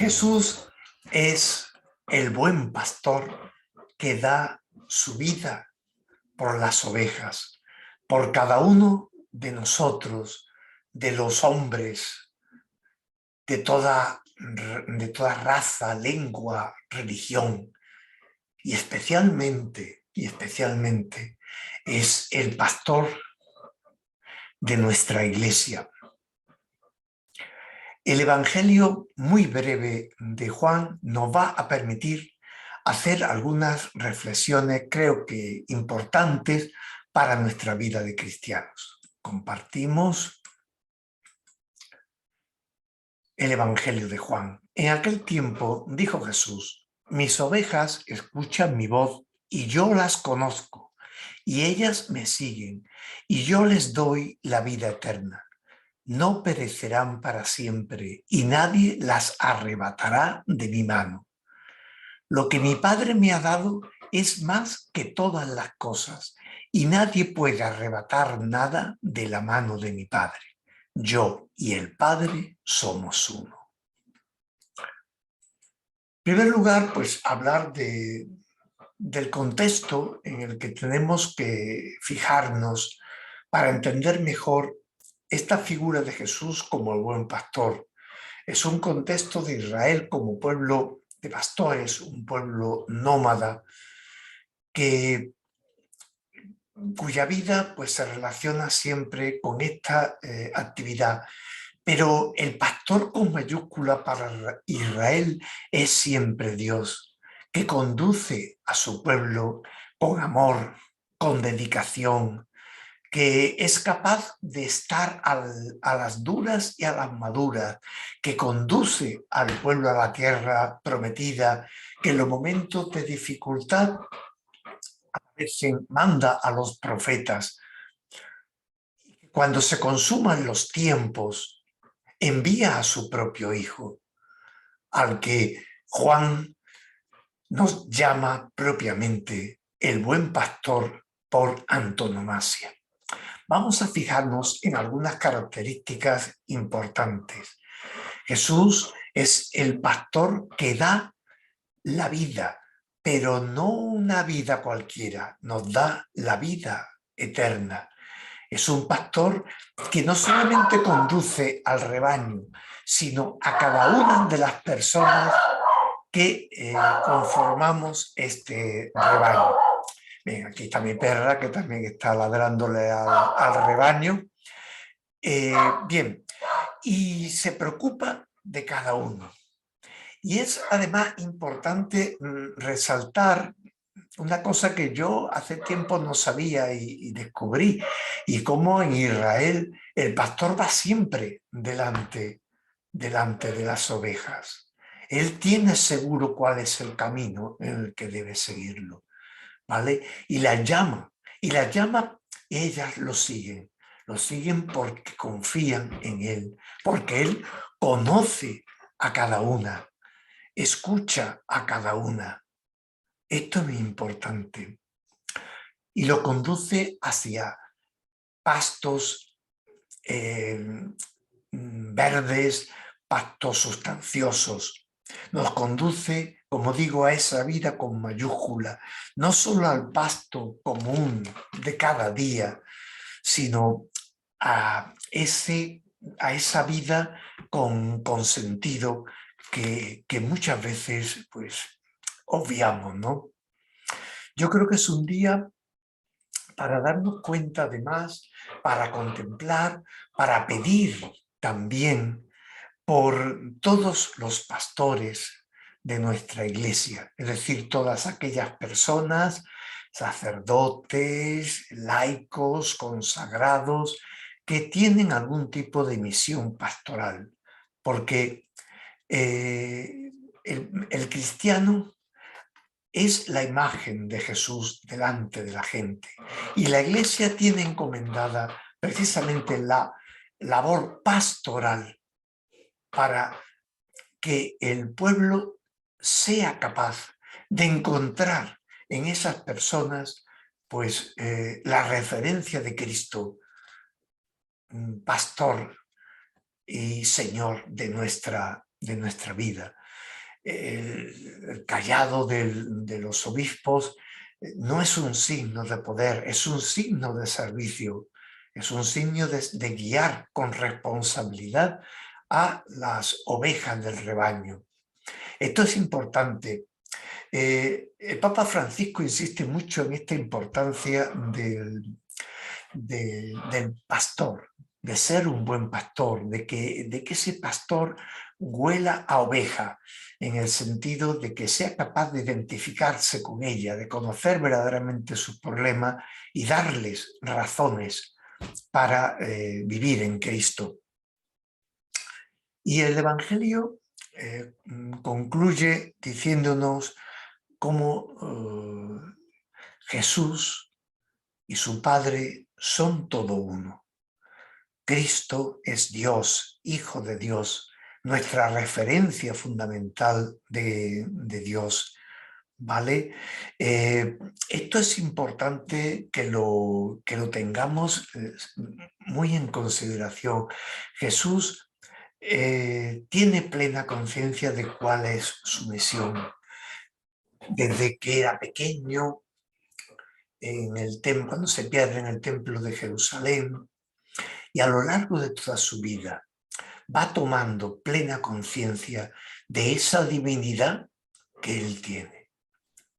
Jesús es el buen pastor que da su vida por las ovejas, por cada uno de nosotros, de los hombres, de toda raza, lengua, religión, y especialmente es el pastor de nuestra iglesia. El Evangelio muy breve de Juan nos va a permitir hacer algunas reflexiones, creo que importantes, para nuestra vida de cristianos. Compartimos el Evangelio de Juan. En aquel tiempo dijo Jesús: mis ovejas escuchan mi voz y yo las conozco, y ellas me siguen, y yo les doy la vida eterna. No perecerán para siempre, y nadie las arrebatará de mi mano. Lo que mi Padre me ha dado es más que todas las cosas, y nadie puede arrebatar nada de la mano de mi Padre. Yo y el Padre somos uno. En primer lugar, pues hablar del contexto en el que tenemos que fijarnos para entender mejor esta figura de Jesús como el buen pastor. Es un contexto de Israel como pueblo de pastores, un pueblo nómada, cuya vida pues, se relaciona siempre con esta actividad. Pero el pastor con mayúscula para Israel es siempre Dios, que conduce a su pueblo con amor, con dedicación, que es capaz de estar a las duras y a las maduras, que conduce al pueblo a la tierra prometida, que en los momentos de dificultad a veces manda a los profetas. Cuando se consuman los tiempos, envía a su propio Hijo, al que Juan nos llama propiamente el buen pastor por antonomasia. Vamos a fijarnos en algunas características importantes. Jesús es el pastor que da la vida, pero no una vida cualquiera, nos da la vida eterna. Es un pastor que no solamente conduce al rebaño, sino a cada una de las personas que conformamos este rebaño. Bien, aquí está mi perra que también está ladrándole al rebaño. Bien, y se preocupa de cada uno. Y es además importante resaltar una cosa que yo hace tiempo no sabía y descubrí, y cómo en Israel el pastor va siempre delante de las ovejas. Él tiene seguro cuál es el camino en el que debe seguirlo, ¿vale? Y las llama, y ellas lo siguen porque confían en él, porque él conoce a cada una, escucha a cada una. Esto es muy importante. Y lo conduce hacia pastos verdes, pastos sustanciosos. Nos conduce, como digo, a esa vida con mayúscula, no solo al pasto común de cada día, sino a esa vida con sentido que muchas veces pues obviamos, ¿no? Yo creo que es un día para darnos cuenta además, para contemplar, para pedir también por todos los pastores de nuestra iglesia, es decir, todas aquellas personas, sacerdotes, laicos, consagrados, que tienen algún tipo de misión pastoral, porque el cristiano es la imagen de Jesús delante de la gente, y la iglesia tiene encomendada precisamente la labor pastoral para que el pueblo sea capaz de encontrar en esas personas pues la referencia de Cristo, pastor y Señor de nuestra vida. el cayado de los obispos no es un signo de poder, es un signo de servicio, es un signo de guiar con responsabilidad a las ovejas del rebaño. Esto es importante. El Papa Francisco insiste mucho en esta importancia del pastor, de ser un buen pastor, de que ese pastor huela a oveja, en el sentido de que sea capaz de identificarse con ella, de conocer verdaderamente sus problemas y darles razones para vivir en Cristo. Y el Evangelio concluye diciéndonos cómo Jesús y su Padre son todo uno. Cristo es Dios, Hijo de Dios, nuestra referencia fundamental de Dios, ¿vale? Esto es importante que lo tengamos muy en consideración. Jesús tiene plena conciencia de cuál es su misión. Desde que era pequeño, cuando se pierde en el templo de Jerusalén, y a lo largo de toda su vida va tomando plena conciencia de esa divinidad que él tiene,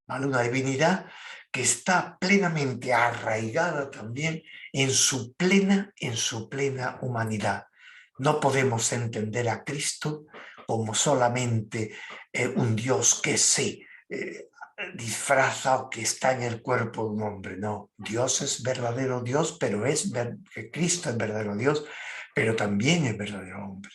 ¿vale? Una divinidad que está plenamente arraigada también en su plena humanidad. No podemos entender a Cristo como solamente un Dios que se disfraza o que está en el cuerpo de un hombre. No, Dios es verdadero Dios, pero que Cristo es verdadero Dios, pero también es verdadero hombre.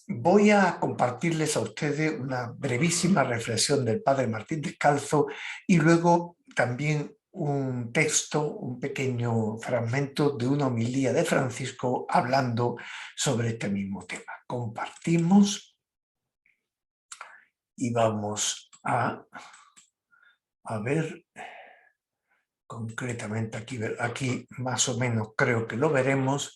Voy a compartirles a ustedes una brevísima reflexión del padre Martín Descalzo y luego también un texto, un pequeño fragmento de una homilía de Francisco hablando sobre este mismo tema. Compartimos y vamos a ver concretamente aquí más o menos creo que lo veremos,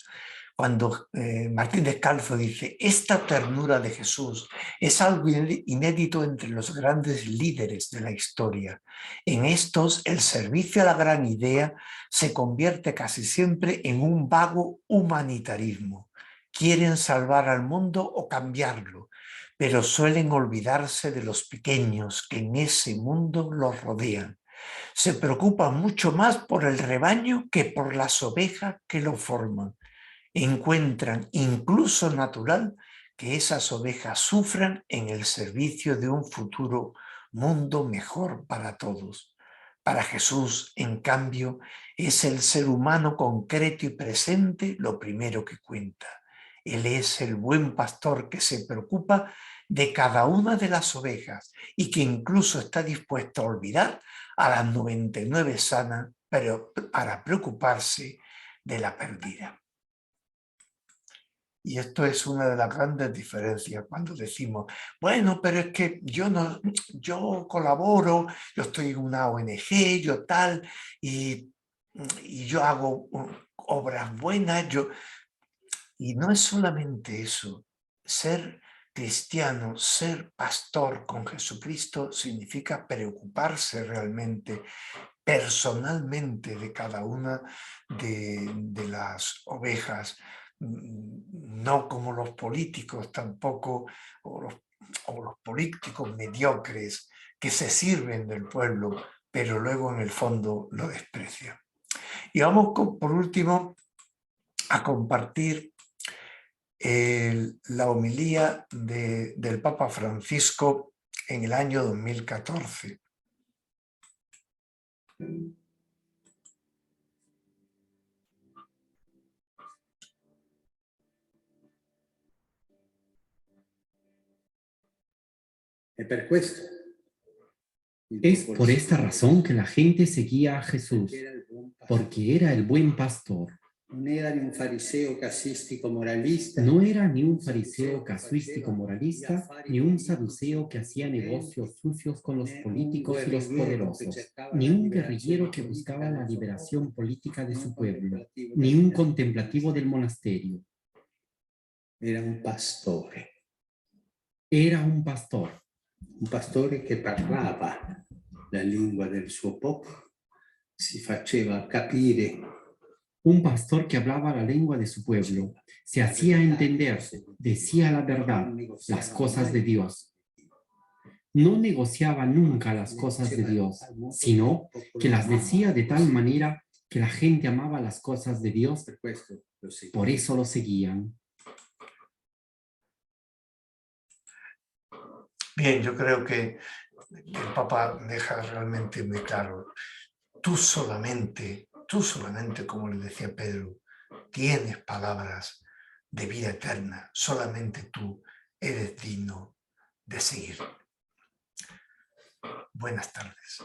cuando Martín Descalzo dice: esta ternura de Jesús es algo inédito entre los grandes líderes de la historia. En estos, el servicio a la gran idea se convierte casi siempre en un vago humanitarismo. Quieren salvar al mundo o cambiarlo, pero suelen olvidarse de los pequeños que en ese mundo los rodean. Se preocupan mucho más por el rebaño que por las ovejas que lo forman. Encuentran incluso natural que esas ovejas sufran en el servicio de un futuro mundo mejor para todos. Para Jesús, en cambio, es el ser humano concreto y presente lo primero que cuenta. Él es el buen pastor que se preocupa de cada una de las ovejas y que incluso está dispuesto a olvidar a las 99 sanas, pero para preocuparse de la perdida. Y esto es una de las grandes diferencias cuando decimos: bueno, pero es que yo colaboro, yo estoy en una ONG, yo tal, y yo hago obras buenas, y no es solamente eso. Ser cristiano, ser pastor con Jesucristo significa preocuparse realmente, personalmente, de cada una de las ovejas, no como los políticos tampoco, o los políticos mediocres que se sirven del pueblo, pero luego en el fondo lo desprecian. Y vamos por último a compartir la homilía del Papa Francisco en el año 2014. Es por esta razón que la gente seguía a Jesús, porque era el buen pastor. No era ni un fariseo casístico moralista, No era ni un fariseo casuístico moralista, ni un saduceo que hacía negocios sucios con los políticos y los poderosos, ni un guerrillero que buscaba la liberación política de su pueblo, ni un contemplativo del monasterio. era un pastore. Era un pastor. Un pastore che parlava la lingua del suo popolo, si faceva capire. Un pastor que hablaba la lengua de su pueblo, se hacía entender, decía la verdad, las cosas de Dios. No negociaba nunca las cosas de Dios, sino que las decía de tal manera que la gente amaba las cosas de Dios, por eso lo seguían. Bien, yo creo que el Papa deja realmente muy claro, tú solamente, como le decía Pedro, tienes palabras de vida eterna, solamente tú eres digno de seguir. Buenas tardes.